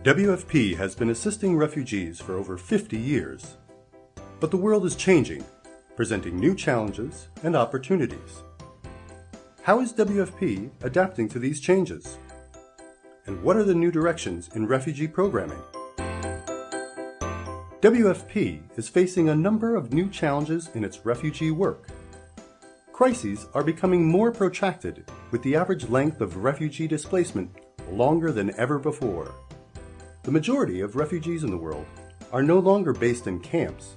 WFP has been assisting refugees for over 50 years. But the world is changing, presenting new challenges and opportunities. How is WFP adapting to these changes? And what are the new directions in refugee programming? WFP is facing a number of new challenges in its refugee work. Crises are becoming more protracted, with the average length of refugee displacement longer than ever before. The majority of refugees in the world are no longer based in camps,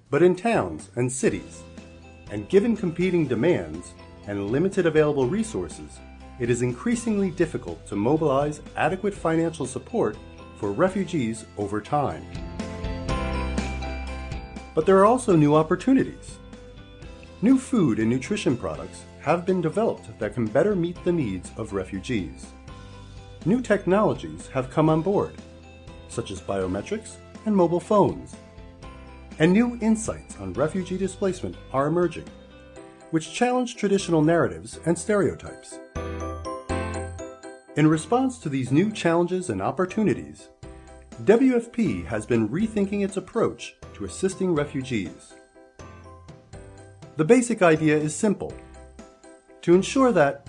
but in towns and cities. And given competing demands and limited available resources, it is increasingly difficult to mobilize adequate financial support for refugees over time. But there are also new opportunities. New food and nutrition products have been developed that can better meet the needs of refugees. New technologies have come on board, such as biometrics and mobile phones. And new insights on refugee displacement are emerging, which challenge traditional narratives and stereotypes. In response to these new challenges and opportunities, WFP has been rethinking its approach to assisting refugees. The basic idea is simple: to ensure that,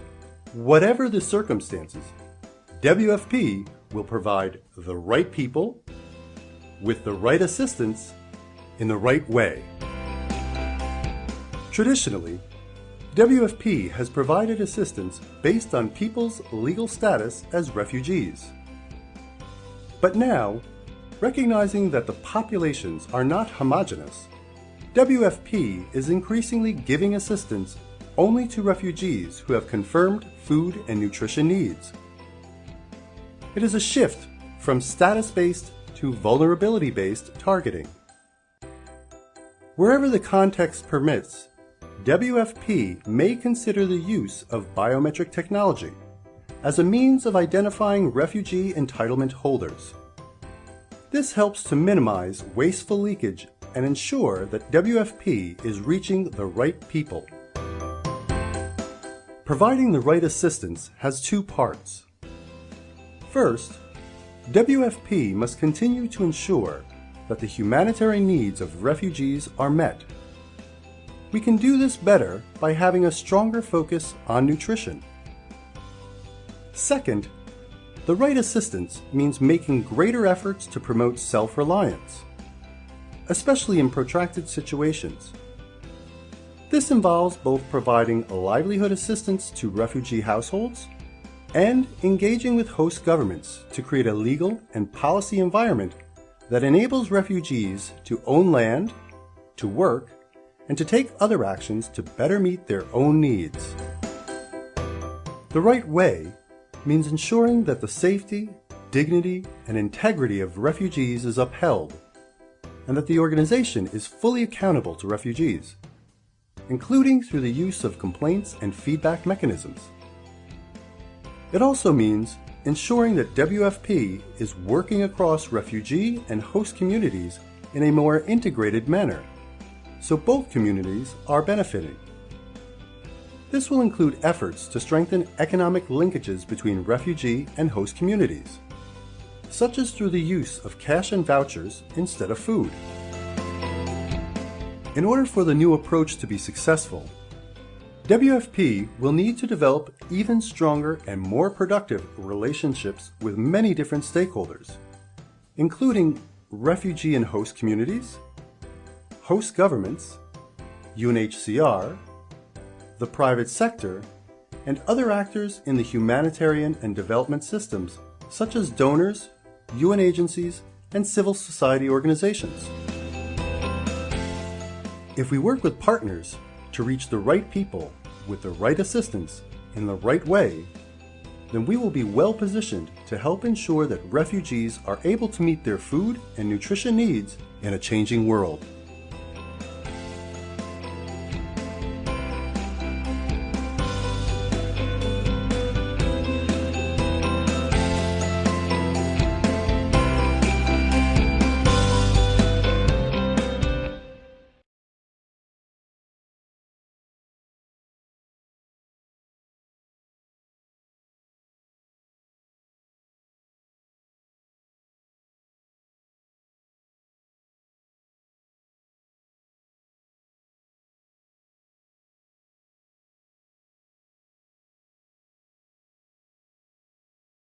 whatever the circumstances, WFP will provide the right people with the right assistance in the right way. Traditionally, WFP has provided assistance based on people's legal status as refugees. But now, recognizing that the populations are not homogeneous, WFP is increasingly giving assistance only to refugees who have confirmed food and nutrition needs. It is a shift from status-based to vulnerability-based targeting. Wherever the context permits, WFP may consider the use of biometric technology as a means of identifying refugee entitlement holders. This helps to minimize wasteful leakage and ensure that WFP is reaching the right people. Providing the right assistance has two parts. First, WFP must continue to ensure that the humanitarian needs of refugees are met. We can do this better by having a stronger focus on nutrition. Second, the right assistance means making greater efforts to promote self-reliance, especially in protracted situations. This involves both providing livelihood assistance to refugee households and engaging with host governments to create a legal and policy environment that enables refugees to own land, to work, and to take other actions to better meet their own needs. The right way means ensuring that the safety, dignity, and integrity of refugees is upheld, and that the organization is fully accountable to refugees, including through the use of complaints and feedback mechanisms. It also means ensuring that WFP is working across refugee and host communities in a more integrated manner, so both communities are benefiting. This will include efforts to strengthen economic linkages between refugee and host communities, such as through the use of cash and vouchers instead of food. In order for the new approach to be successful, WFP will need to develop even stronger and more productive relationships with many different stakeholders, including refugee and host communities, host governments, UNHCR, the private sector, and other actors in the humanitarian and development systems, such as donors, UN agencies, and civil society organizations. If we work with partners to reach the right people with the right assistance in the right way, then we will be well positioned to help ensure that refugees are able to meet their food and nutrition needs in a changing world.